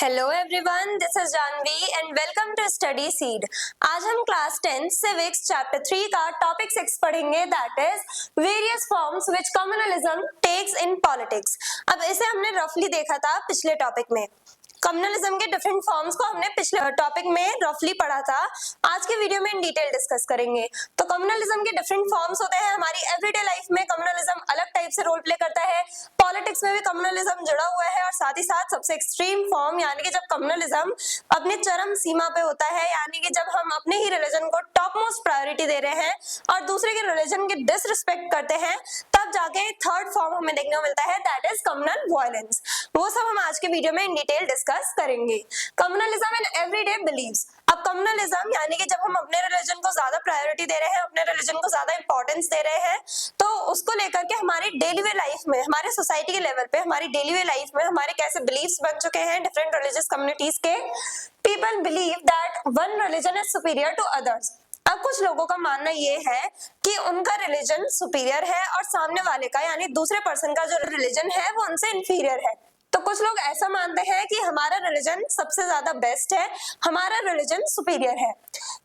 Hello everyone, this is Janvi and welcome to study seed. आज हम class 10 civics chapter 3 का topic 6 पढ़ेंगे, that is various forms which communalism takes in politics. अब इसे हमने रफली देखा था पिछले टॉपिक में। कम्युनलिज्म के डिफरेंट फॉर्म्स को हमने पिछले टॉपिक में रफली पढ़ा था। आज के वीडियो में इन डिटेल डिस्कस करेंगे। तो कम्युनलिज्म के डिफरेंट फॉर्म्स होते हैं। हमारी एवरीडे लाइफ में कम्युनलिज्म अलग टाइप से रोल प्ले करता है, पॉलिटिक्स में भी कम्युनलिज्म जुड़ा हुआ है, और साथ ही साथ सबसे एक्सट्रीम फॉर्म यानी कि जब कम्युनलिज्म अपने चरम सीमा पे होता है, यानी कि जब हम अपने ही रिलीजन को टॉप मोस्ट प्रायोरिटी दे रहे हैं और दूसरे के रिलीजन की डिसरिस्पेक्ट करते हैं, तब जाके थर्ड फॉर्म हमें देखने को मिलता है, दैट इज कम्युनल वायलेंस। वो सब हम आज के वीडियो में इन डिटेल डिस्कस करेंगे। Communalism in everyday beliefs. अब कम्युनलिज्म यानी कि जब हम अपने रिलीजन को ज्यादा प्रायोरिटी दे रहे हैं, अपने रिलीजन को ज्यादा इंपॉर्टेंस दे रहे हैं, तो उसको लेकर के हमारी डेली वे लाइफ में, हमारे सोसाइटी के लेवल पे, हमारी डेली वे लाइफ में हमारे कैसे बिलीव्स बन चुके हैं डिफरेंट रिलीजियस कम्युनिटीज के। People believe that one religion is superior to others. अब कुछ लोगों का मानना ये है कि उनका रिलीजन सुपीरियर है और सामने वाले का यानी दूसरे पर्सन का जो रिलीजन है वो उनसे इंफीरियर है। तो कुछ लोग ऐसा मानते हैं कि हमारा रिलीजन सबसे ज्यादा बेस्ट है, हमारा रिलीजन सुपीरियर है।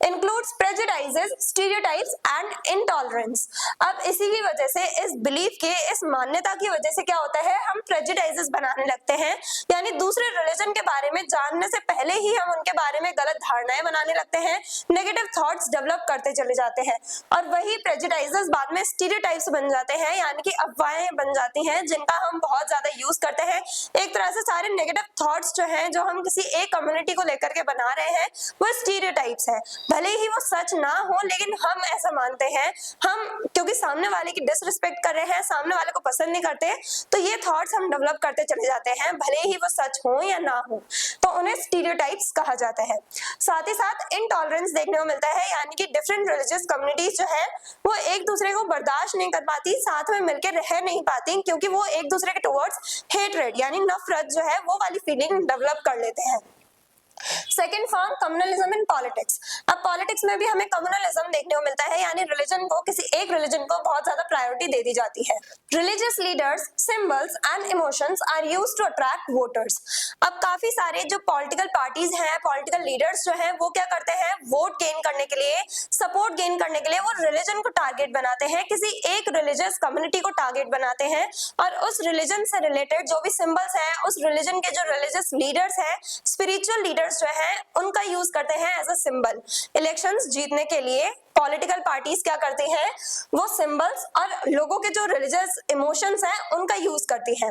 Includes prejudices, stereotypes and intolerance. अब इसी की वजह से, इस बिलीफ के, इस मान्यता की वजह से क्या होता है, हम प्रेजुडाइजेस बनाने लगते हैं, यानी दूसरे रिलीजन के बारे में जानने से पहले ही हम उनके बारे में गलत धारणाएं बनाने लगते हैं, नेगेटिव थॉट्स डेवलप करते चले जाते हैं, और वही प्रेजुडाइजेस बाद में स्टीरियोटाइप्स बन जाते हैं, यानी कि अफवाहें बन जाती हैं जिनका हम बहुत ज्यादा यूज करते हैं। एक तरह से सारे नेगेटिव थॉट्स जो हैं, जो हम किसी एक कम्युनिटी को लेकर के बना रहे हैं, वो स्टीरियोटाइप्स है। भले ही वो सच ना हो, लेकिन हम ऐसा मानते हैं, हम क्योंकि सामने वाले की डिसरिस्पेक्ट कर रहे हैं, सामने वाले को पसंद नहीं करते, तो ये थॉट्स हम डेवलप करते चले जाते हैं, भले ही वो सच हो या ना हो, तो उन्हें स्टीरियोटाइप्स कहा जाता है। साथ ही साथ इनटॉलरेंस देखने को मिलता है, यानी कि डिफरेंट रिलीजियस कम्युनिटीज जो है वो एक दूसरे को बर्दाश्त नहीं कर पाती, साथ में मिलकर रह नहीं पाती, क्योंकि वो एक दूसरे के टुवर्ड्स हेटरेड यानी नफरत जो है वो वाली फीलिंग डेवलप कर लेते हैं। सेकेंड फॉर्म कम्युनलिज्म इन पॉलिटिक्स। अब पॉलिटिक्स में भी हमें कम्युनलिज्म देखने को मिलता है, यानी रिलीजन को, किसी एक रिलीजन को बहुत ज्यादा प्रायोरिटी दे दी जाती है। Religious leaders, symbols and emotions are used to attract voters. अब काफी सारे जो पॉलिटिकल पार्टीज हैं, पॉलिटिकल लीडर्स जो हैं, वो क्या करते हैं, वोट गेन करने के लिए, सपोर्ट गेन करने के लिए वो रिलीजन को टारगेट बनाते हैं, किसी एक रिलीजियस कम्युनिटी को टारगेट बनाते हैं, और उस रिलीजन से रिलेटेड जो भी सिंबल्स हैं, उस रिलीजन के जो रिलीजियस लीडर्स हैं, स्पिरिचुअल लीडर्स जो है, उनका यूज करते हैं एज अ सिंबल। इलेक्शंस जीतने के लिए पॉलिटिकल पार्टीज क्या करती हैं, वो सिंबल्स और लोगों के जो रिलीजियस इमोशंस हैं उनका यूज करती हैं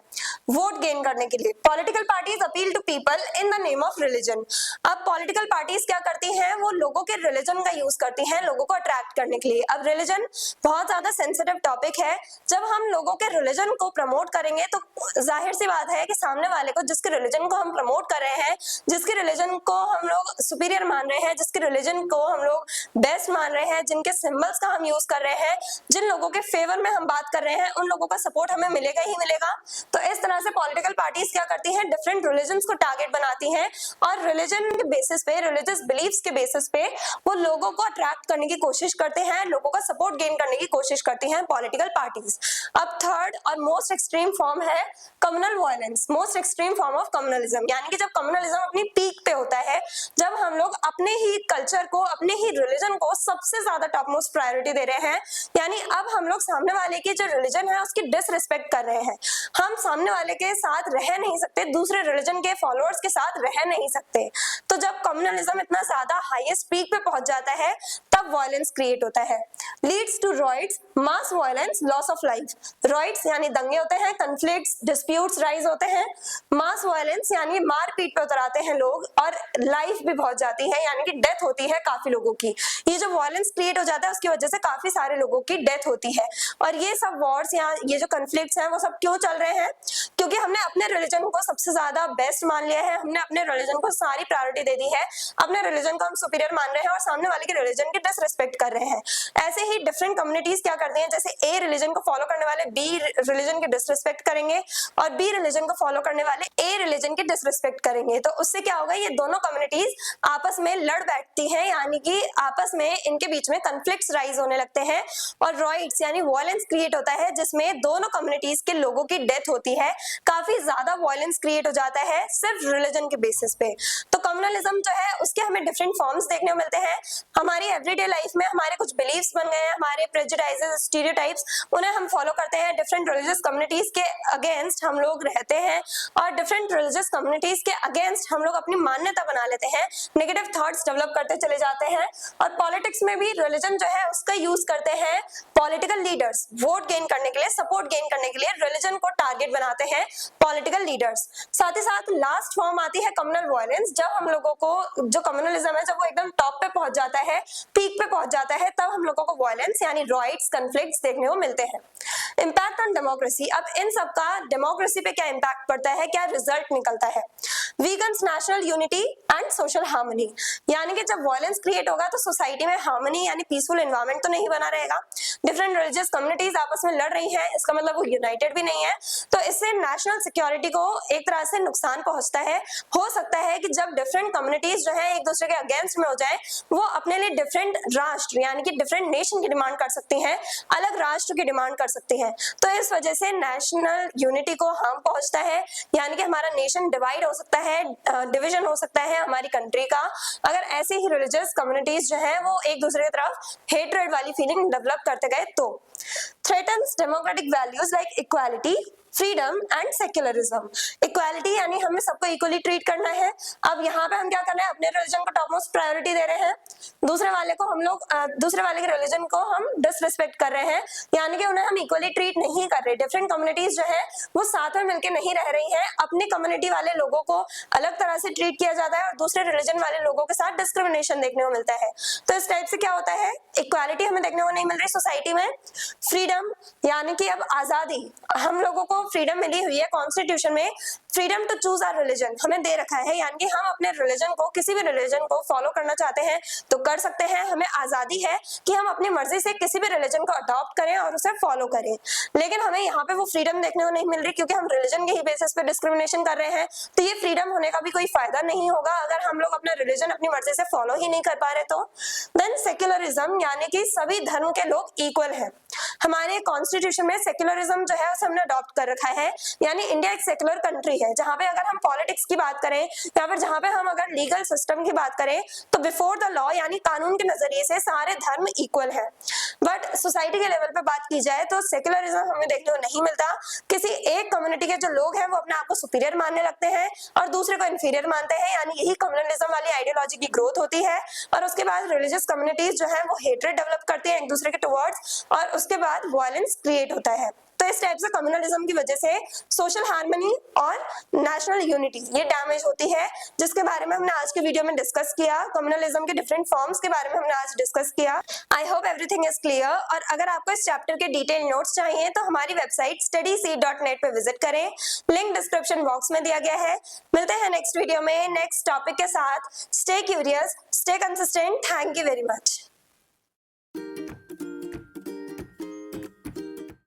वोट गेन करने के लिए। Political parties appeal to people in the name of religion. अब पॉलिटिकल पार्टीज क्या करती हैं, वो लोगों के रिलीजन का यूज करती हैं लोगों को अट्रैक्ट करने के लिए। अब रिलीजन बहुत ज्यादा सेंसिटिव टॉपिक है। जब हम लोगों के रिलीजन को प्रमोट करेंगे तो जाहिर सी बात है कि सामने वाले को, जिसके रिलीजन को हम प्रमोट कर रहे हैं, जिसके रिलीजन को हम लोग सुपीरियर मान रहे हैं, जिसके रिलीजन को हम लोग बेस्ट मान रहे हैं, जिनके सिंबल्स का हम यूज कर रहे हैं, जिन लोगों के फेवर में हम बात कर रहे हैं, उन लोगों का सपोर्ट हमें मिलेगा ही मिलेगा। तो इस तरह से पॉलिटिकल पार्टीज क्या करती हैं, डिफरेंट रिलीजन्स को टारगेट बनाती हैं, और रिलीजन के बेसिस पे, रिलीजियस बिलीफ्स के बेसिस पे वो लोगों को अट्रैक्ट करने की कोशिश करते हैं, लोगों का सपोर्ट गेन करने की कोशिश करती हैं पॉलिटिकल पार्टीज। अब थर्ड और मोस्ट एक्सट्रीम फॉर्म है communal violence, most extreme form of communalism, यानी कि जब कम्युनलिज्म अपनी पीक पे होता है, जब हम लोग अपने ही कल्चर को, अपने ही रिलीजन को सबसे ज्यादा टॉप मोस्ट प्रायोरिटी दे रहे हैं, यानी अब हम लोग सामने वाले की जो रिलीजन है उसकी डिसरिस्पेक्ट कर रहे हैं। हम सामने वाले के साथ रह नहीं सकते, दूसरे रिलीजन के फॉलोअर्स के साथ रह नहीं सकते। तो जब कम्युनलिज्म इतना ज्यादा हाईएस्ट पीक पे पहुंच जाता है, तब वायलेंस क्रिएट होता है। Leads to riots, mass violence, loss of life. Riots यानी दंगे होते हैं, कन्फ्लिक्ट्स, डिस्प्यूट्स राइज होते हैं। मास वायलेंस यानी मारपीट पे उतर आते हैं लोग, और लाइफ भी बहुत जाती है, यानी कि डेथ होती है काफी लोगों की। ये जो वायलेंस क्रिएट हो जाता है उसकी वजह से काफी सारे लोगों की डेथ होती है। और ये सब वॉर्स या ये जो कन्फ्लिक्ट्स हैं वो सब क्यों चल रहे हैं, क्योंकि हमने अपने रिलीजन को सबसे ज्यादा बेस्ट मान लिया है, हमने अपने रिलीजन को सारी प्रायोरिटी दे दी है, अपने रिलीजन को हम सुपीरियर मान रहे हैं और सामने वाले के रिलीजन की डिसरिस्पेक्ट कर रहे हैं। ऐसे ही डिफरेंट कम्युनिटीज क्या कर दिए, जैसे ए रिलीजन को फॉलो करने वाले बी रिलीजन की डिसरिस्पेक्ट करेंगे और बी रिलीजन को फॉलो करने वाले ए रिलीजन की डिसरिस्पेक्ट करेंगे, तो उससे क्या होगा, ये दोनों कम्युनिटीज आपस में लड़ बैठती हैं, यानी कि आपस में इनके बीच में कॉन्फ्लिक्ट्स राइज होने लगते हैं और रॉइट्स यानी वायलेंस क्रिएट होता है, जिसमें दोनों कम्युनिटीज के लोगों की डेथ होती है। काफी ज्यादा वायलेंस क्रिएट हो जाता है सिर्फ रिलीजन के बेसिस पे। तो कम्युनलिज्म जो है उसके हमें डिफरेंट फॉर्म्स देखने को मिलते हैं। हमारी एवरीडे लाइफ में हमारे कुछ बिलीव्स बन गए हैं, हमारे प्रेजुडाइजेस, स्टीरियोटाइप्स, उन्हें हम फॉलो करते हैं। डिफरेंट रिलीजियस कम्युनिटीज के अगेंस्ट हम लोग रहते हैं और डिफरेंट रिलीजियस कम्युनिटीज के अगेंस्ट हम लोग अपनी मान्यता बना लेते हैं, नेगेटिव थॉट्स डेवलप करते चले जाते हैं। और पॉलिटिक्स में भी रिलीजन जो है उसका यूज करते हैं पॉलिटिकल लीडर्स, वोट गेन करने के लिए, सपोर्ट गेन करने के लिए रिलीजन को टारगेट बनाते हैं पॉलिटिकल लीडर्स। साथ ही साथ लास्ट फॉर्म आती है कम्युनल वायलेंस। जब हम लोगों को जो कम्युनलिज्म है जब वो एकदम टॉप पे पहुंच जाता है, पीक पे पहुंच जाता है, तब हम लोगों को वायलेंस यानी रॉइट्स, कॉन्फ्लिक्ट्स देखने को मिलते हैं। इम्पैक्ट ऑन डेमोक्रेसी, अब इन सब का डेमोक्रेसी पे क्या इम्पैक्ट पड़ता है, क्या रिजल्ट निकलता है? Weakens national unity and social harmony, यानी कि जब वायलेंस क्रिएट होगा तो सोसाइटी में हार्मनी यानी पीसफुल एनवायरनमेंट तो नहीं बना रहेगा। डिफरेंट रिलीजियस कम्युनिटीज आपस में लड़ रही हैं, इसका मतलब वो यूनाइटेड भी नहीं है, तो इससे नेशनल सिक्योरिटी को एक तरह से नुकसान पहुंचता है। हो सकता है कि जब डिफरेंट कम्युनिटीज जो है एक दूसरे के अगेंस्ट में हो जाए, वो अपने लिए डिफरेंट राष्ट्र यानी कि डिफरेंट नेशन की डिमांड कर सकती हैं, अलग राष्ट्र की डिमांड कर सकती हैं। तो इस वजह से नेशनल यूनिटी को हार्म पहुंचता है, यानी कि हमारा नेशन डिवाइड हो सकता है, डिवीजन हो सकता है हमारी कंट्री का, अगर ऐसे ही रिलीजियस कम्युनिटीज जो है वो एक दूसरे की तरफ हेट्रेड वाली फीलिंग डेवलप करते गए। तो threatens democratic values like equality, freedom and secularism. Equality यानी हमें सबको इक्वली ट्रीट करना है। अब यहाँ पे हम क्या कर रहे हैं, अपने रिलीजन को टॉपमोस्ट प्रायोरिटी दे रहे हैं, दूसरे वाले को हम लोग दूसरे वाले के रिलीजन को हम डिसरिस्पेक्ट कर रहे हैं, यानी कि उन्हें हम इक्वली ट्रीट नहीं कर रहे। डिफरेंट कम्युनिटीज जो है वो साथ में मिलकर नहीं रह रही हैं, अपनी कम्युनिटी वाले लोगों को अलग तरह से ट्रीट किया जाता है और दूसरे रिलीजन वाले लोगों के साथ डिस्क्रिमिनेशन देखने को मिलता है। तो इस टाइप से क्या होता है, इक्वालिटी हमें देखने को नहीं मिल रही सोसाइटी में। फ्रीडम यानी कि अब आजादी, हम लोगों को फ्रीडम मिली हुई है कॉन्स्टिट्यूशन में, freedom to choose our religion हमें दे रखा है, यानी कि हम अपने रिलीजन को, किसी भी रिलीजन को फॉलो करना चाहते हैं तो कर सकते हैं। हमें आजादी है कि हम अपनी मर्जी से किसी भी रिलीजन को अडॉप्ट करें और उसे फॉलो करें, लेकिन हमें यहाँ पे वो फ्रीडम देखने को नहीं मिल रही क्योंकि हम रिलीजन के ही बेसिस पे डिस्क्रिमिनेशन कर रहे हैं। तो ये फ्रीडम होने का भी कोई फायदा नहीं होगा अगर हम लोग अपना रिलीजन अपनी मर्जी से फॉलो ही नहीं कर पा रहे। तो देन सेक्युलरिज्म यानी कि सभी धर्म के लोग इक्वल हैं। हमारे कॉन्स्टिट्यूशन में सेक्युलरिज्म जो है उसे हमने अडॉप्ट कर रखा है, यानी इंडिया एक सेक्युलर कंट्री है जहां पे अगर हम पॉलिटिक्स की बात करें या फिर जहां पे हम अगर लीगल सिस्टम की बात करें तो बिफोर द लॉ यानी कानून के नजरिए से सारे धर्म इक्वल हैं। बट सोसाइटी के लेवल पे बात की जाए तो सेक्युलरिज्म हमें देखने को नहीं मिलता। किसी एक कम्युनिटी के जो लोग हैं वो अपने आप को सुपीरियर मानने लगते हैं और दूसरे को इंफीरियर मानते हैं, यानी यही कम्युनलिज्म वाली आइडियोलॉजी की ग्रोथ होती है। और उसके बाद रिलीजियस कम्युनिटीज जो है वो हेट्रेड डेवलप करती हैं एक दूसरे के टुवर्ड्स और उसके बाद वायलेंस क्रिएट होता है। तो इस टाइप से कम्युनलिज्म की वजह से सोशल हार्मनी और नेशनल यूनिटी ये डैमेज होती है, जिसके बारे में हमने आज के वीडियो में डिस्कस किया। कम्युनलिज्म के डिफरेंट फॉर्म्स के बारे में हमने आज डिस्कस किया। I hope everything is clear. और अगर आपको इस चैप्टर के डिटेल नोट्स चाहिए तो हमारी वेबसाइट studyseed.net पे विजिट करें, लिंक डिस्क्रिप्शन बॉक्स में दिया गया है। मिलते हैं नेक्स्ट वीडियो में नेक्स्ट टॉपिक के साथ। Stay curious, stay consistent. Thank you very much.